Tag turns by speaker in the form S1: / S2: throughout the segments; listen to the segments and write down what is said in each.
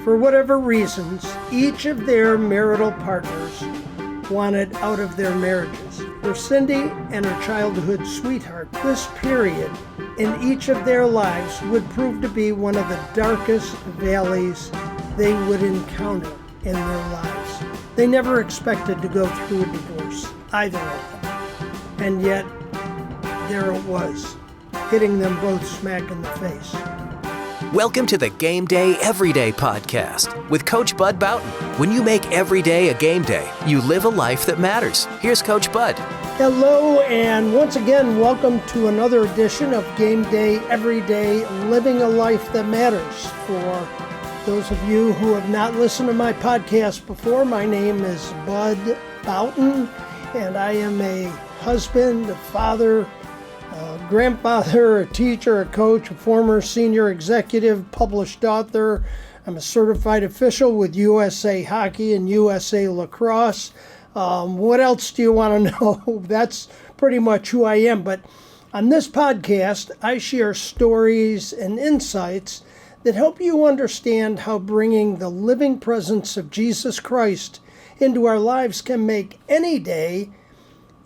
S1: For whatever reasons, each of their marital partners wanted out of their marriages. For Cindy and her childhood sweetheart, this period in each of their lives would prove to be one of the darkest valleys they would encounter in their lives. They never expected to go through a divorce, either of them. And yet, there it was, hitting them both smack in the face.
S2: Welcome to the Game Day Everyday Podcast with Coach Bud Boughton. When you make every day a game day, you live a life that matters. Here's Coach Bud.
S1: Hello, and once again, welcome to another edition of Game Day Everyday, Living a Life That Matters. For those of you who have not listened to my podcast before, my name is Bud Boughton, and I am a husband, a father, a grandfather, a teacher, a coach, a former senior executive, published author. I'm a certified official with USA Hockey and USA Lacrosse. What else do you want to know? That's pretty much who I am. But on this podcast, I share stories and insights that help you understand how bringing the living presence of Jesus Christ into our lives can make any day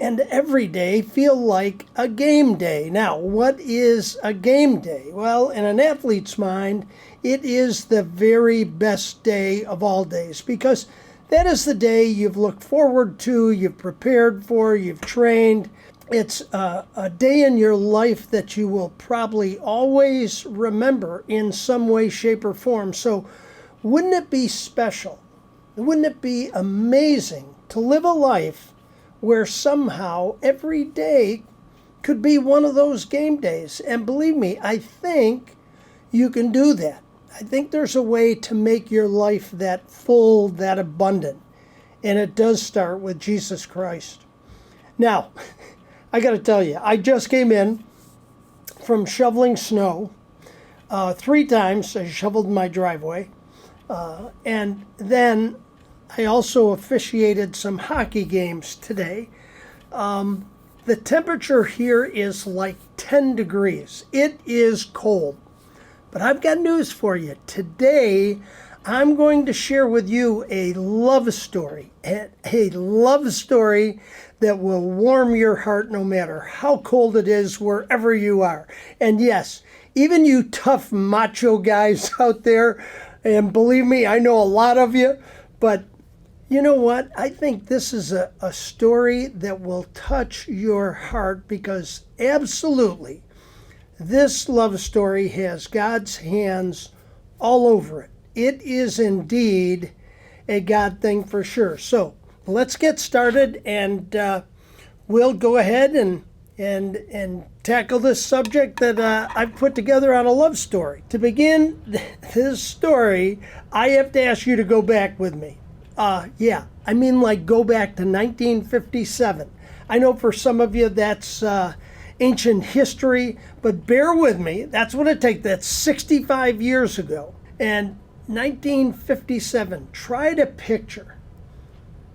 S1: and every day feel like a game day. Now, what is a game day? Well, in an athlete's mind, it is the very best day of all days, because that is the day you've looked forward to, you've prepared for, you've trained. It's a day in your life that you will probably always remember in some way, shape, or form. So wouldn't it be special? Wouldn't it be amazing to live a life where somehow every day could be one of those game days? And believe me, I think you can do that. I think there's a way to make your life that full, that abundant. And it does start with Jesus Christ. Now, I got to tell you, I just came in from shoveling snow. 3 times I shoveled my driveway. And then I also officiated some hockey games today. The temperature here is like 10 degrees. It is cold. But I've got news for you. Today, I'm going to share with you a love story. A love story that will warm your heart no matter how cold it is, wherever you are. And yes, even you tough macho guys out there, and believe me, I know a lot of you, but you know what? I think this is a story that will touch your heart, because absolutely, this love story has God's hands all over it. It is indeed a God thing for sure. So let's get started, and we'll go ahead and tackle this subject that I've put together on a love story. To begin this story, I have to ask you to go back with me. I mean, like, go back to 1957. I know for some of you that's ancient history, but bear with me. That's what it takes. That's 65 years ago. And 1957, try to picture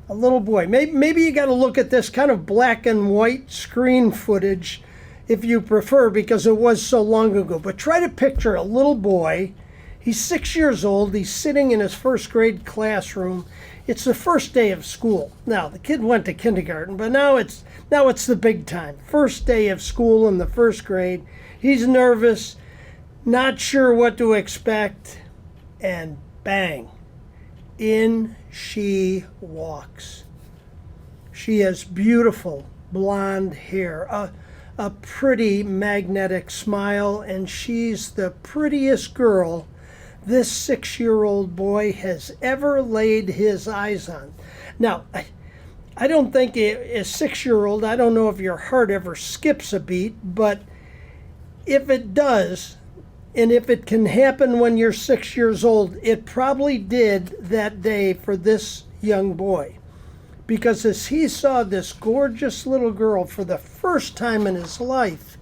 S1: a little boy. Maybe you got to look at this kind of black and white screen footage if you prefer, because it was so long ago. But try to picture a little boy. He's 6 years old. He's sitting in his first grade classroom. It's the first day of school. Now, the kid went to kindergarten, but now it's the big time. First day of school in the first grade. He's nervous, not sure what to expect, and bang, in she walks. She has beautiful blonde hair, a pretty magnetic smile, and she's the prettiest girl this 6-year-old boy has ever laid his eyes on. Now, I don't think a 6-year-old, I don't know if your heart ever skips a beat, but if it does, and if it can happen when you're 6 years old, it probably did that day for this young boy. Because as he saw this gorgeous little girl for the first time in his life,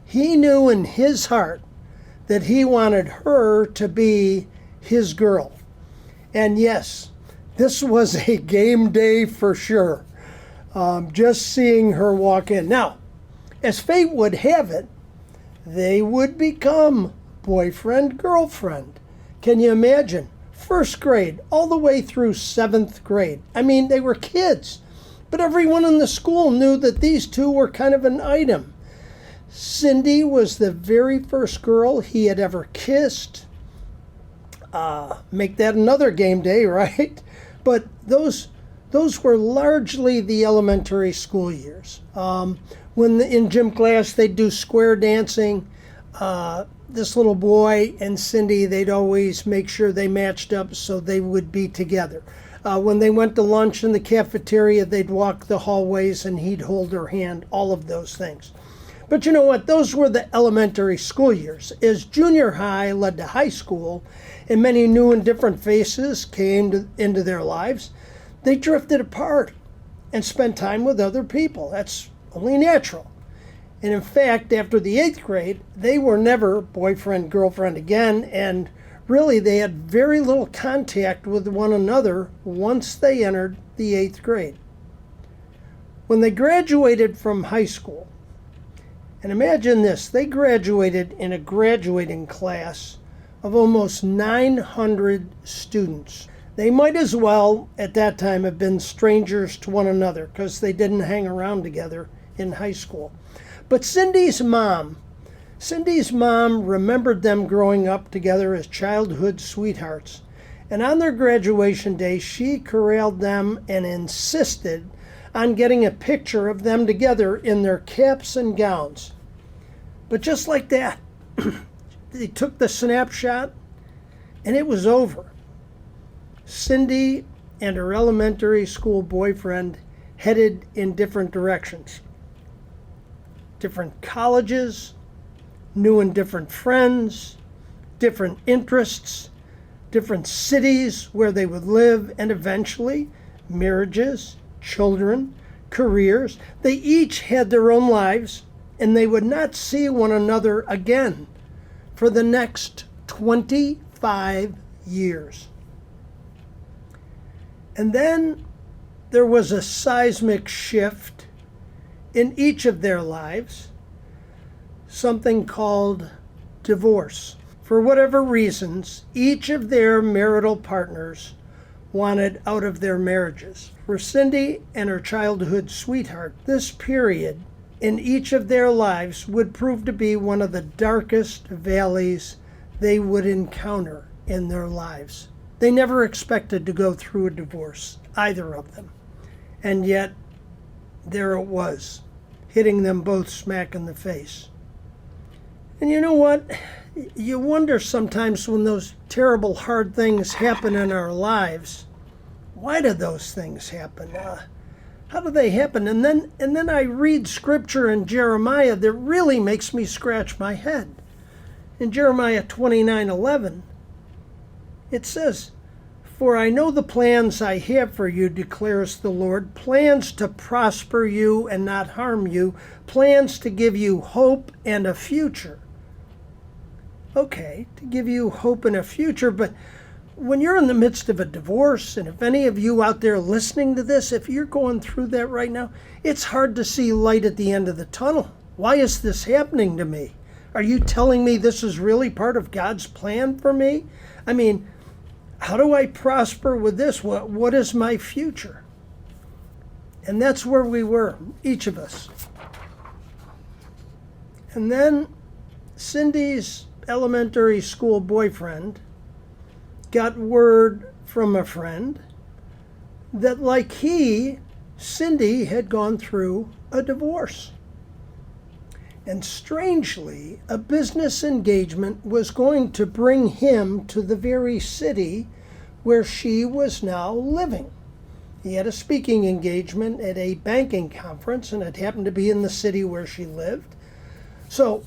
S1: he knew in his heart that he wanted her to be his girl. And yes, this was a game day for sure. Just seeing her walk in. Now, as fate would have it, they would become boyfriend, girlfriend. Can you imagine? first grade all the way through seventh grade. I mean, they were kids, but everyone in the school knew that these two were kind of an item. Cindy was the very first girl he had ever kissed. Make that another game day, right? But those were largely the elementary school years. In gym class they'd do square dancing, this little boy and Cindy, they'd always make sure they matched up so they would be together. When they went to lunch in the cafeteria, they'd walk the hallways and he'd hold her hand, all of those things. But you know what? Those were the elementary school years. As junior high led to high school, and many new and different faces came into their lives, they drifted apart and spent time with other people. That's only natural. And in fact, after the 8th grade, they were never boyfriend, girlfriend again, and really they had very little contact with one another once they entered the 8th grade. When they graduated from high school, and imagine this, they graduated in a graduating class of almost 900 students. They might as well, at that time, have been strangers to one another because they didn't hang around together in high school. But Cindy's mom remembered them growing up together as childhood sweethearts. And on their graduation day, she corralled them and insisted on getting a picture of them together in their caps and gowns. But just like that, they took the snapshot and it was over. Cindy and her elementary school boyfriend headed in different directions. Different colleges, new and different friends, different interests, different cities where they would live, and eventually marriages, children, careers. They each had their own lives, and they would not see one another again for the next 25 years. And then there was a seismic shift in each of their lives, something called divorce. For whatever reasons, each of their marital partners wanted out of their marriages. For Cindy and her childhood sweetheart, this period in each of their lives would prove to be one of the darkest valleys they would encounter in their lives. They never expected to go through a divorce, either of them. And yet, there it was, hitting them both smack in the face. And you know what? You wonder sometimes when those terrible, hard things happen in our lives, why do those things happen? How do they happen? And then I read scripture in Jeremiah that really makes me scratch my head. In Jeremiah 29:11, it says, "For I know the plans I have for you, declares the Lord, plans to prosper you and not harm you, plans to give you hope and a future." Okay, to give you hope and a future, but when you're in the midst of a divorce, and if any of you out there listening to this, if you're going through that right now, it's hard to see light at the end of the tunnel. Why is this happening to me? Are you telling me this is really part of God's plan for me? I mean, how do I prosper with this? What is my future? And that's where we were, each of us. And then Cindy's elementary school boyfriend got word from a friend that, like Cindy had gone through a divorce. And strangely, a business engagement was going to bring him to the very city where she was now living. He had a speaking engagement at a banking conference, and it happened to be in the city where she lived. So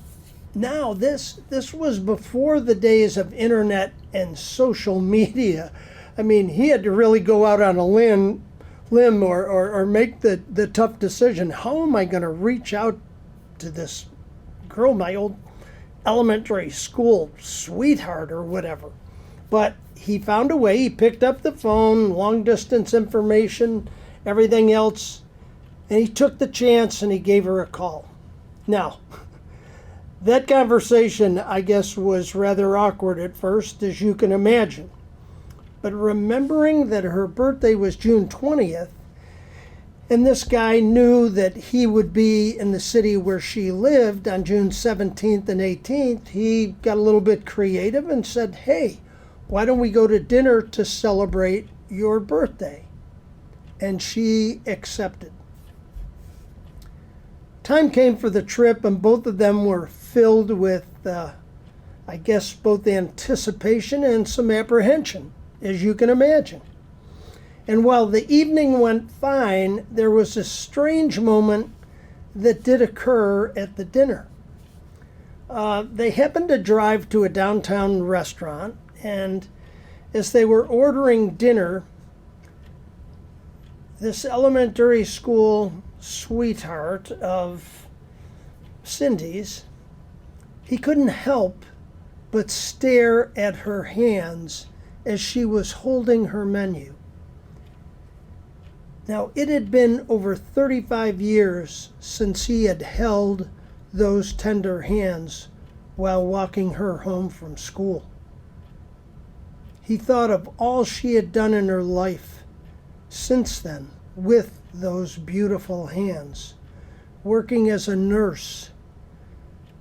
S1: now this was before the days of internet and social media. I mean, he had to really go out on a limb or make the tough decision. How am I going to reach out to this girl, my old elementary school sweetheart or whatever? But he found a way. He picked up the phone, long distance information, everything else, and he took the chance and he gave her a call. Now, that conversation, I guess, was rather awkward at first, as you can imagine. but remembering that her birthday was June 20th, and this guy knew that he would be in the city where she lived on June 17th and 18th, he got a little bit creative and said, hey, why don't we go to dinner to celebrate your birthday? And she accepted. Time came for the trip, and both of them were filled with, I guess, both anticipation and some apprehension, as you can imagine. And while the evening went fine, there was a strange moment that did occur at the dinner. They happened to drive to a downtown restaurant, and as they were ordering dinner, this elementary school sweetheart of Cindy's, he couldn't help but stare at her hands as she was holding her menu. Now, it had been over 35 years since he had held those tender hands while walking her home from school. He thought of all she had done in her life since then with those beautiful hands, working as a nurse,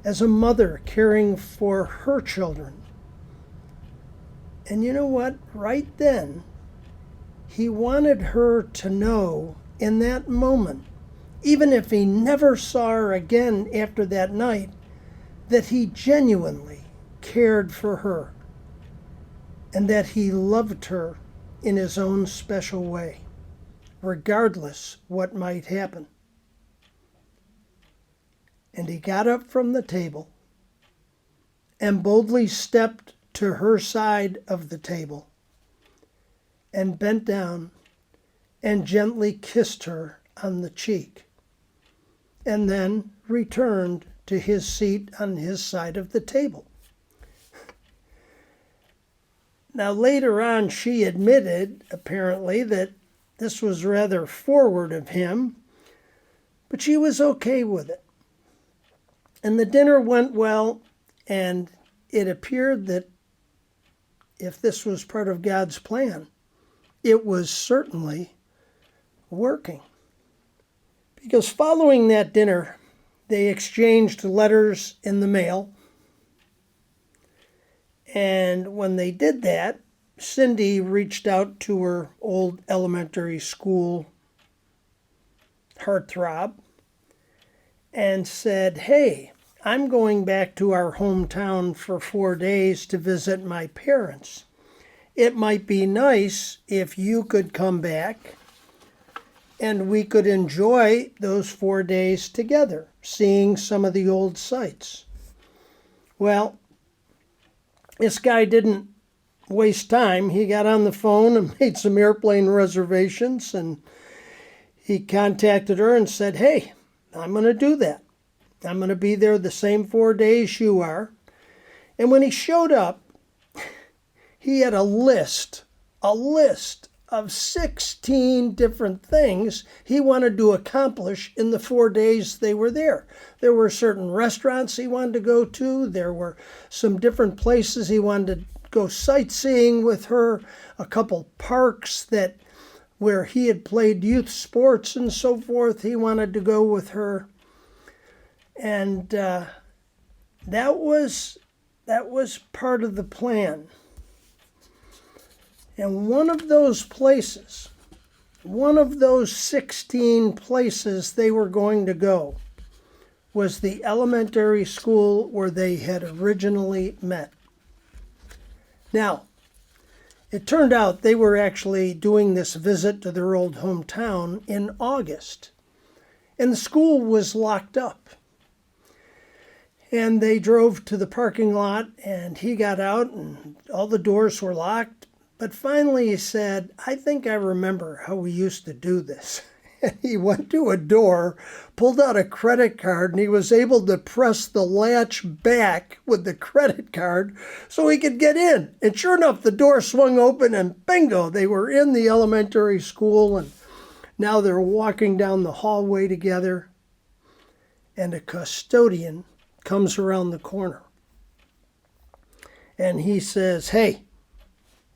S1: as a mother caring for her children. And you know what? Right then, he wanted her to know in that moment, even if he never saw her again after that night, that he genuinely cared for her and that he loved her in his own special way, regardless what might happen. And he got up from the table and boldly stepped to her side of the table and bent down and gently kissed her on the cheek, and then returned to his seat on his side of the table. Now, later on, she admitted, apparently, that this was rather forward of him, but she was okay with it. And the dinner went well, and it appeared that if this was part of God's plan, it was certainly working. Because following that dinner, they exchanged letters in the mail. And when they did that, Cindy reached out to her old elementary school heartthrob and said, hey, I'm going back to our hometown for 4 days to visit my parents. It might be nice if you could come back and we could enjoy those 4 days together, seeing some of the old sites. Well, this guy didn't waste time. He got on the phone and made some airplane reservations, and he contacted her and said, hey, I'm going to do that. I'm going to be there the same 4 days you are. And when he showed up, he had a list of 16 different things he wanted to accomplish in the 4 days they were there. There were certain restaurants he wanted to go to. There were some different places he wanted to go sightseeing with her, a couple parks where he had played youth sports and so forth. He wanted to go with her. And that was part of the plan. And one of those 16 places they were going to go was the elementary school where they had originally met. Now, it turned out they were actually doing this visit to their old hometown in August, and the school was locked up. And they drove to the parking lot, and he got out, and all the doors were locked. But finally he said, I think I remember how we used to do this. And he went to a door, pulled out a credit card, and he was able to press the latch back with the credit card so he could get in. And sure enough, the door swung open, and bingo, they were in the elementary school, and now they're walking down the hallway together, and a custodian comes around the corner. And he says, hey,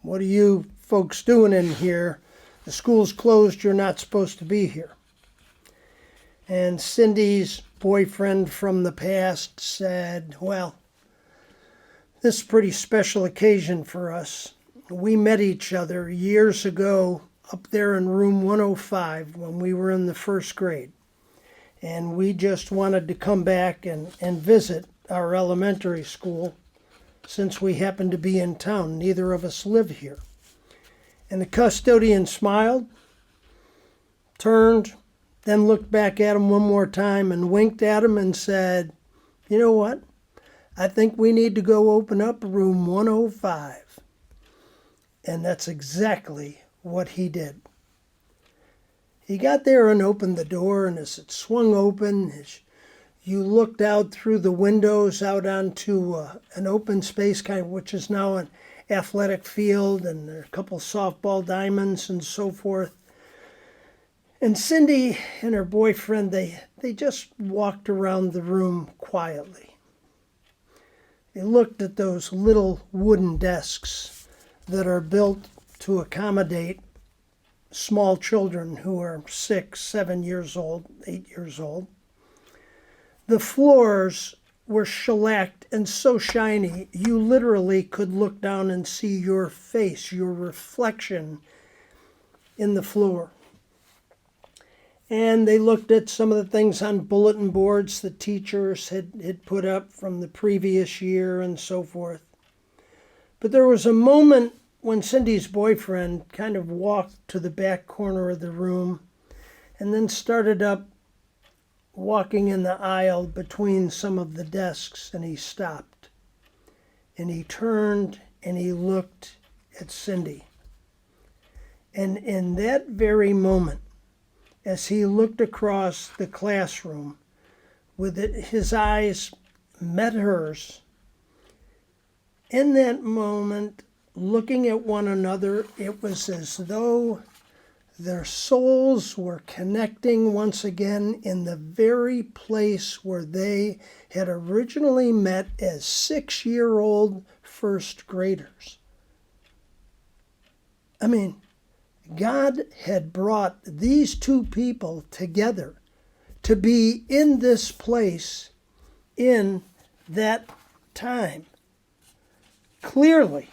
S1: what are you folks doing in here? The school's closed, you're not supposed to be here. And Cindy's boyfriend from the past said, well, this is a pretty special occasion for us. We met each other years ago up there in room 105 when we were in the first grade. And we just wanted to come back and visit our elementary school since we happen to be in town. Neither of us live here. And the custodian smiled, turned, then looked back at him one more time and winked at him and said, you know what? I think we need to go open up room 105. And that's exactly what he did. He got there and opened the door, and as it swung open, as you looked out through the windows out onto an open space, which is now an athletic field, and there are a couple softball diamonds and so forth. And Cindy and her boyfriend, they just walked around the room quietly. They looked at those little wooden desks that are built to accommodate small children who are 6, 7 years old, 8 years old. The floors were shellacked and so shiny, you literally could look down and see your face, your reflection in the floor. And they looked at some of the things on bulletin boards the teachers had put up from the previous year and so forth. But there was a moment when Cindy's boyfriend kind of walked to the back corner of the room and then started up walking in the aisle between some of the desks, and he stopped. And he turned and he looked at Cindy. And in that very moment, as he looked across the classroom, his eyes met hers. In that moment, looking at one another, it was as though their souls were connecting once again in the very place where they had originally met as 6-year-old first graders. I mean, God had brought these two people together to be in this place in that time. Clearly,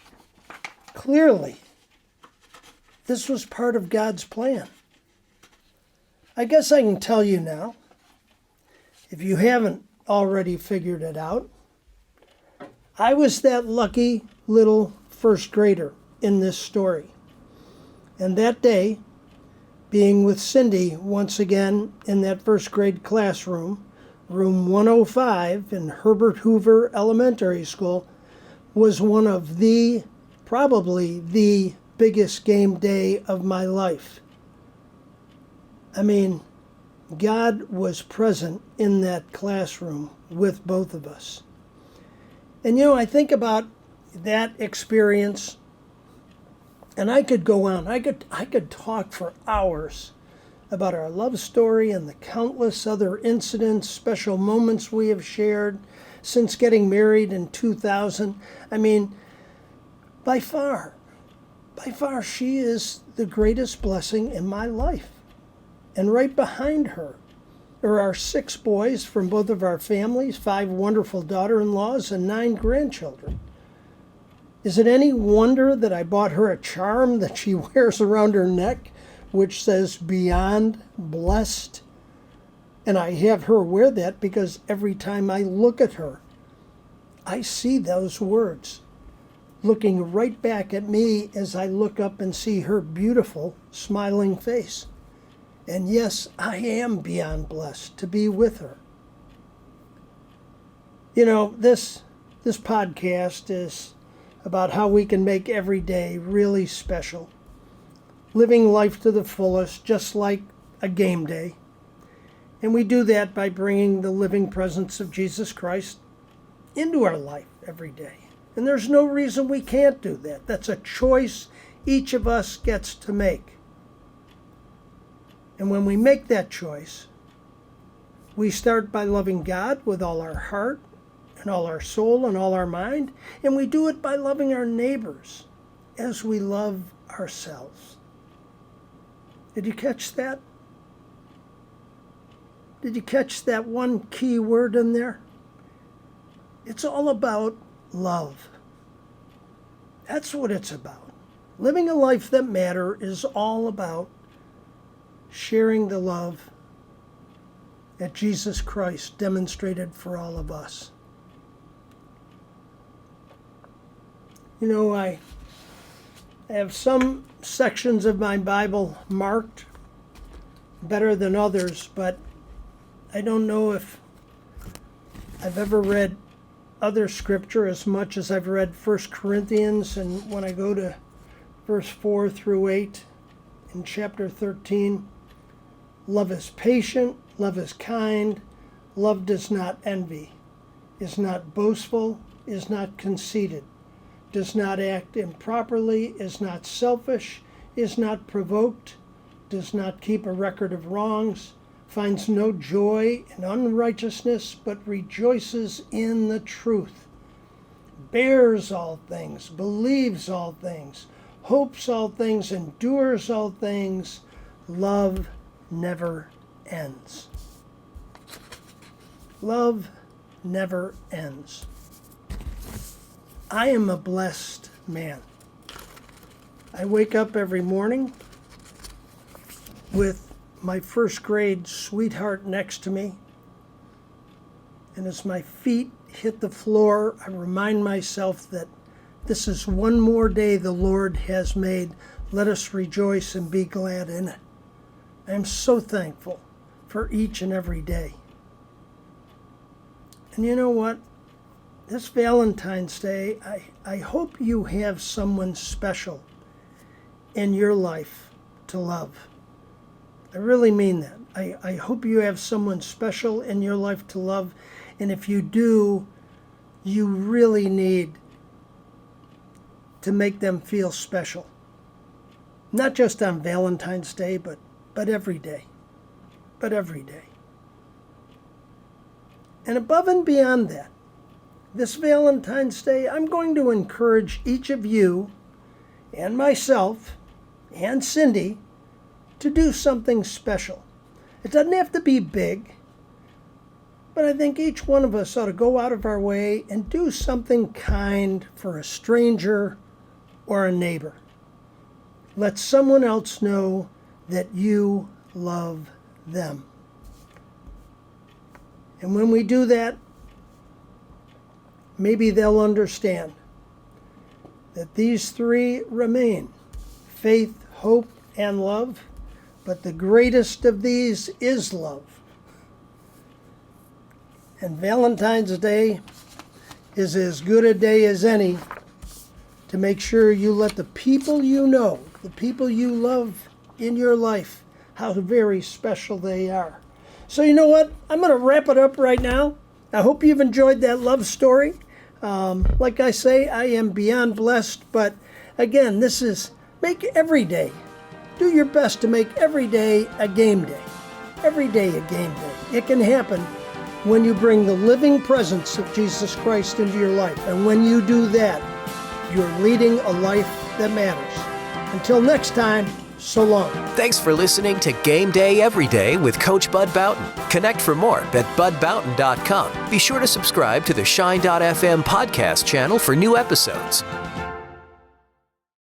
S1: this was part of God's plan. I guess I can tell you now, if you haven't already figured it out, I was that lucky little first grader in this story. And that day, being with Cindy once again in that first grade classroom, room 105 in Herbert Hoover Elementary School, was one of probably the biggest game day of my life. I mean, God was present in that classroom with both of us. And I think about that experience, and I could go on. I could talk for hours about our love story and the countless other incidents, special moments we have shared since getting married in 2000. I mean, by far, she is the greatest blessing in my life. And right behind her, there are 6 boys from both of our families, 5 wonderful daughter-in-laws, and 9 grandchildren. Is it any wonder that I bought her a charm that she wears around her neck, which says "Beyond Blessed"? And I have her wear that because every time I look at her, I see those words looking right back at me as I look up and see her beautiful, smiling face. And yes, I am beyond blessed to be with her. This podcast is about how we can make every day really special, living life to the fullest, just like a game day. And we do that by bringing the living presence of Jesus Christ into our life every day. And there's no reason we can't do that. That's a choice each of us gets to make. And when we make that choice, we start by loving God with all our heart and all our soul and all our mind. And we do it by loving our neighbors as we love ourselves. Did you catch that? Did you catch that one key word in there? It's all about love. That's what it's about. Living a life that matters is all about sharing the love that Jesus Christ demonstrated for all of us. You know, I have some sections of my Bible marked better than others, but I don't know if I've ever read other scripture as much as I've read 1 Corinthians, and when I go to verse 4 through 8 in chapter 13, love is patient, love is kind, love does not envy, is not boastful, is not conceited, does not act improperly, is not selfish, is not provoked, does not keep a record of wrongs, finds no joy in unrighteousness, but rejoices in the truth, bears all things, believes all things, hopes all things, endures all things. Love never ends. Love never ends. I am a blessed man. I wake up every morning with my first grade sweetheart next to me. And as my feet hit the floor, I remind myself that this is one more day the Lord has made. Let us rejoice and be glad in it. I am so thankful for each and every day. And you know what? This Valentine's Day, I hope you have someone special in your life to love. I really mean that. I hope you have someone special in your life to love. And if you do, you really need to make them feel special. Not just on Valentine's Day, but every day. But every day. And above and beyond that, this Valentine's Day, I'm going to encourage each of you and myself and Cindy to do something special. It doesn't have to be big, but I think each one of us ought to go out of our way and do something kind for a stranger or a neighbor. Let someone else know that you love them. And when we do that, maybe they'll understand that these three remain: faith, hope, and love. But the greatest of these is love. And Valentine's Day is as good a day as any to make sure you let the people you know, the people you love in your life, how very special they are. So you know what? I'm going to wrap it up right now. I hope you've enjoyed that love story. Like I say, I am beyond blessed. But again, this is make every day. Do your best to make every day a game day. Every day a game day. It can happen when you bring the living presence of Jesus Christ into your life. And when you do that, you're leading a life that matters. Until next time, so long.
S2: Thanks for listening to Game Day Every Day with Coach Bud Boughton. Connect for more at budboughton.com. Be sure to subscribe to the Shine.fm podcast channel for new episodes.